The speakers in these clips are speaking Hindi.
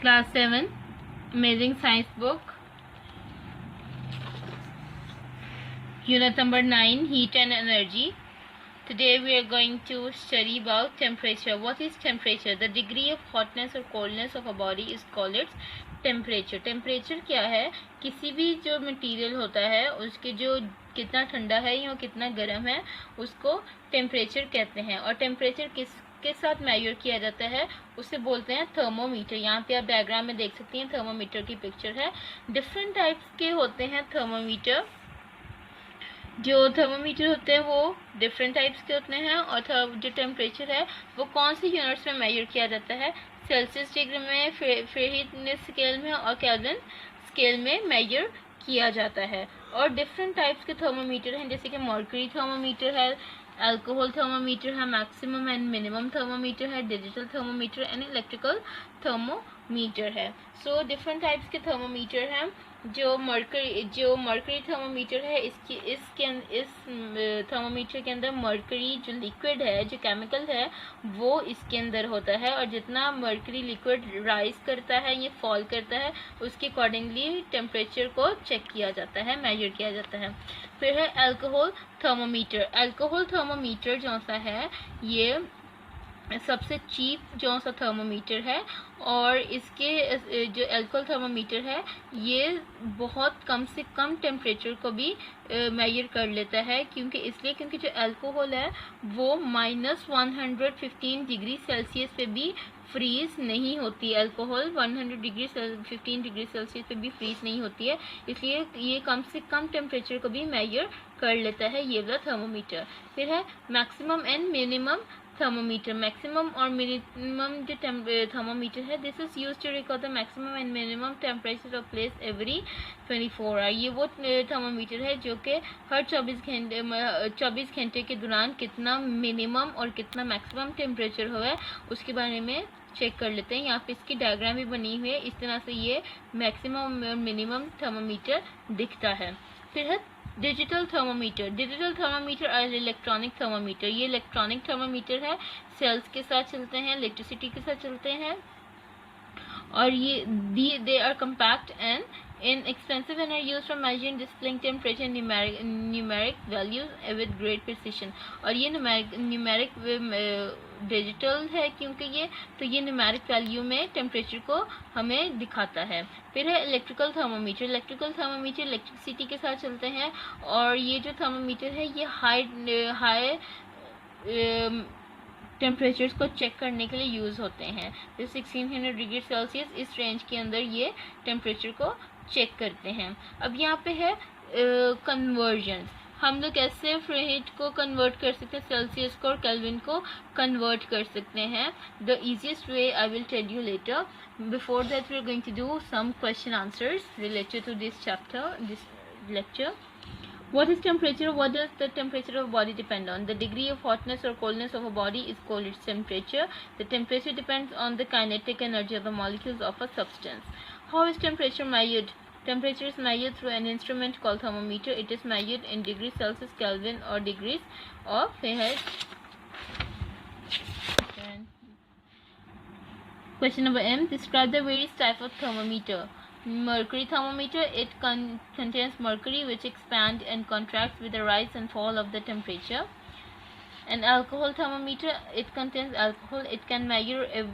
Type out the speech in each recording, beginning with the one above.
Class 7 Amazing Science Book, Unit number 9, Heat and Energy. Today we are going to study about temperature. What is temperature? The degree of hotness or coldness of a body is called its temperature. Temperature क्या है? किसी भी जो मटेरियल होता है उसके जो कितना ठंडा है या कितना गर्म है उसको टेम्परेचर कहते हैं। और टेम्परेचर किसके साथ मेजर किया जाता है उसे बोलते हैं थर्मोमीटर। यहाँ पे आप डायग्राम में देख सकती हैं, थर्मोमीटर की पिक्चर है। डिफरेंट टाइप्स के होते हैं थर्मोमीटर। जो थर्मोमीटर होते हैं वो डिफरेंट टाइप्स के होते हैं। और जो टेम्परेचर है वो कौन सी यूनिट्स में मेजर किया जाता है? सेल्सियस डिग्री में, फ़ारेनहाइट स्केल में और केल्विन स्केल में मेजर किया जाता है। और डिफरेंट टाइप्स के थर्मोमीटर हैं, जैसे कि मर्करी थर्मोमीटर है, अल्कोहल थर्मोमीटर है, मैक्सिमम एंड मिनिमम थर्मोमीटर है, digital thermometer and electrical thermometer है। सो डिफरेंट टाइप्स के थर्मोमीटर हैं। जो मर्करी थर्मोमीटर है इस थर्मोमीटर के अंदर मर्करी जो लिक्विड है, जो केमिकल है, वो इसके अंदर होता है। और जितना मर्करी लिक्विड राइज करता है या फॉल करता है उसके अकॉर्डिंगली टेम्परेचर को चेक किया जाता है, मेजर किया जाता है। फिर है अल्कोहल थर्मोमीटर। अल्कोहल थर्मोमीटर जो सा है ये सबसे चीप जो सा थर्मोमीटर है। और इसके जो अल्कोहल थर्मोमीटर है ये बहुत कम से कम टेम्परेचर को भी मेजर कर लेता है। क्योंकि जो अल्कोहल है वो -115 डिग्री सेल्सियस पे भी फ्रीज नहीं होती। अल्कोहल 15 डिग्री सेल्सियस पे भी फ्रीज नहीं होती है, इसलिए ये कम से कम टेम्परेचर को भी मेजर कर लेता है ये वाला थर्मोमीटर। फिर है maximum and minimum thermometer. Maximum और मिनिमम जो थर्मोमीटर है, this is use to record the maximum and minimum temperature of place every 24 hour. ये वो थर्मोमीटर है जो कि हर 24 घंटे के दौरान कितना मिनिमम और कितना मैक्सिमम टेम्परेचर हुआ है उसके बारे में चेक कर लेते हैं। यहाँ पे इसकी डायग्राम भी बनी हुई है। इस तरह से ये मैक्सिमम और मिनिमम थर्मोमीटर दिखता है। फिर है डिजिटल थर्मोमीटर। डिजिटल थर्मोमीटर और इलेक्ट्रॉनिक थर्मोमीटर। ये इलेक्ट्रॉनिक थर्मोमीटर है, सेल्स के साथ चलते हैं, इलेक्ट्रिसिटी के साथ चलते हैं। और ये they are compact and inexpensive and are used for measuring displaying temperature and numeric values with great precision। और ये न्यूमेरिक डिजिटल है क्योंकि ये न्यूमेरिक वैल्यू में टेम्परेचर को हमें दिखाता है। फिर है electrical thermometer. Electrical thermometer electricity के साथ चलते हैं। और ये जो थर्मोमीटर है ये हाई टेम्परेचर्स को चेक करने के लिए यूज़ होते हैं। तो 1600 डिग्री सेल्सियस इस रेंज के अंदर ये टेम्परेचर को चेक करते हैं। अब यहाँ पे है कन्वर्जन। हम लोग कैसे फ़ारेनहाइट को कन्वर्ट कर सकते हैं, सेल्सियस को और केल्विन को कन्वर्ट कर सकते हैं। The easiest way I will tell you later. Before that we are going to do some question answers related to this chapter, this lecture. What is temperature? What does the temperature of a body depend on? The degree of hotness or coldness of a body is called its temperature. The temperature depends on the kinetic energy of the molecules of a substance. How is temperature measured? Temperature is measured through an instrument called thermometer. It is measured in degrees Celsius, Kelvin or degrees of Fahrenheit. Question number M. Describe the various types of thermometer. Mercury thermometer, it contains mercury which expands and contracts with the rise and fall of the temperature. An alcohol thermometer, it contains alcohol. It can measure a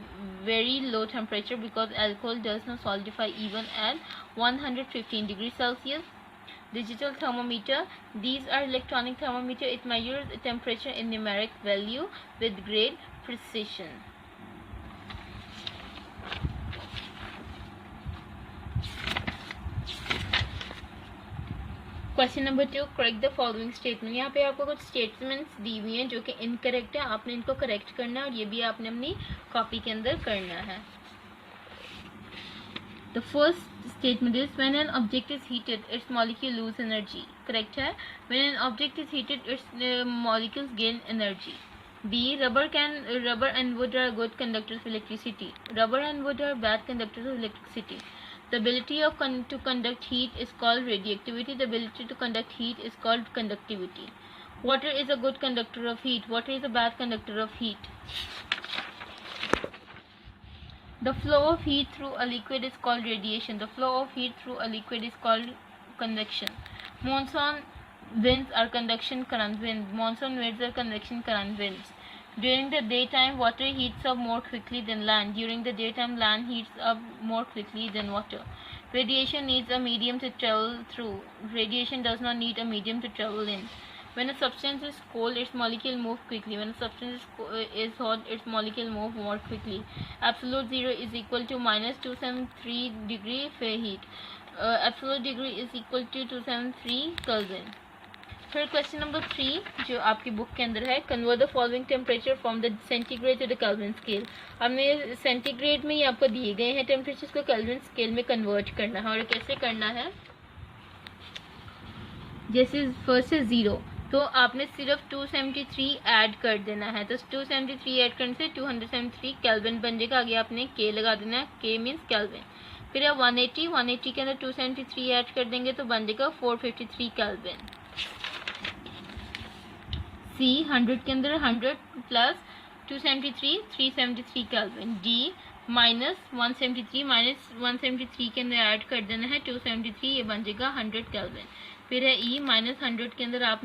very low temperature because alcohol does not solidify even at 115 degrees Celsius. Digital thermometer, these are electronic thermometer. It measures temperature in numeric value with great precision. Question number 2, correct the following statement. यहाँ पे आपको कुछ स्टेटमेंट्स दी हुई हैं जो कि इनकरेक्ट है, आपने इनको करेक्ट करना है और ये भी आपने अपनी कॉपी के अंदर करना है। The first statement is when an object is heated its molecule lose energy. Correct है। When an object is heated its molecules gain energy. B. Rubber and wood are good conductors of electricity. Rubber and wood are bad conductors of electricity. The ability to conduct heat is called radioactivity. The ability to conduct heat is called conductivity. Water is a good conductor of heat. Water is a bad conductor of heat. The flow of heat through a liquid is called radiation. The flow of heat through a liquid is called convection. Monsoon winds are conduction current winds. Monsoon winds are convection current winds. During the daytime, water heats up more quickly than land. During the daytime, land heats up more quickly than water. Radiation needs a medium to travel through. Radiation does not need a medium to travel in. When a substance is cold, its molecule move quickly. When a substance is hot, its molecule move more quickly. Absolute zero is equal to minus 273 degree Fahrenheit. Absolute degree is equal to 273 Kelvin. फिर क्वेश्चन नंबर 3 जो आपकी बुक के अंदर है, convert the following temperature from the centigrade to the kelvin scale. हमने सेंटीग्रेड में ही आपको दिए गए हैं टेम्परेचर को केल्विन स्केल में कन्वर्ट करना है। और कैसे करना है, जैसे फर्स्ट है 0 तो आपने सिर्फ 273 ऐड कर देना है। तो 273 ऐड करने से 273 केल्विन बन जाएगा। आगे आपने के लगा देना है, के मीन्स केल्विन। फिर आप 180 के अंदर 273 ऐड कर देंगे तो बन जाएगा 453 केल्विन। सी 100 के अंदर 100 प्लस 273 373 केल्विन। डी माइनस 173 के अंदर ऐड कर देना है 273, ये बन जाएगा 100 केल्विन। फिर है ई माइनस 100 के अंदर आप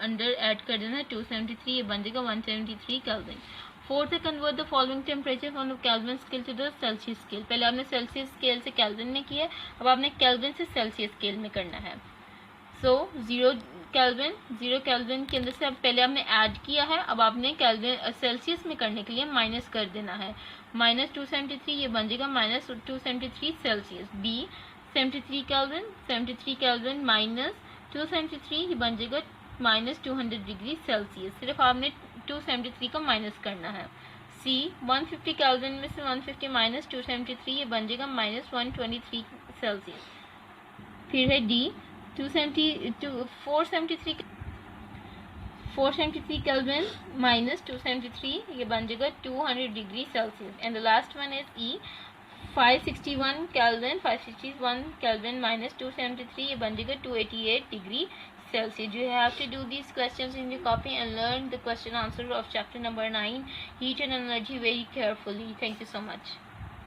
अंदर ऐड कर देना है 273, ये बन जाएगा 173 केल्विन। फोर्थ है convert the following temperature from the kelvin scale to the Celsius scale. पहले आपने सेल्सियस स्केल से केल्विन में किया, अब आपने केल्विन से सेल्सियस स्केल में करना है। सो 0 केल्विन के अंदर से अब पहले आपने ऐड किया है, अब आपने केल्विन सेल्सियस में करने के लिए माइनस कर देना है। माइनस 273 ये बन जाएगा minus 273 Celsius. B 73 kelvin minus 273 ये बन जाएगा माइनस 200 डिग्री सेल्सियस। सिर्फ आपने 273 का माइनस करना है। सी 150 केल्विन में से 150 माइनस 273 ये बन जाएगा माइनस 123 सेल्सियस। फिर है डी 473 केल्विन माइनस 273 ये बन जाएगा 200 degree Celsius. And the last one is E 561 kelvin minus 273 ये बन जाएगा 288 degree Celsius. You have to do these questions in your copy and learn the question answer of chapter number 9, heat and energy, very carefully. Thank you so much.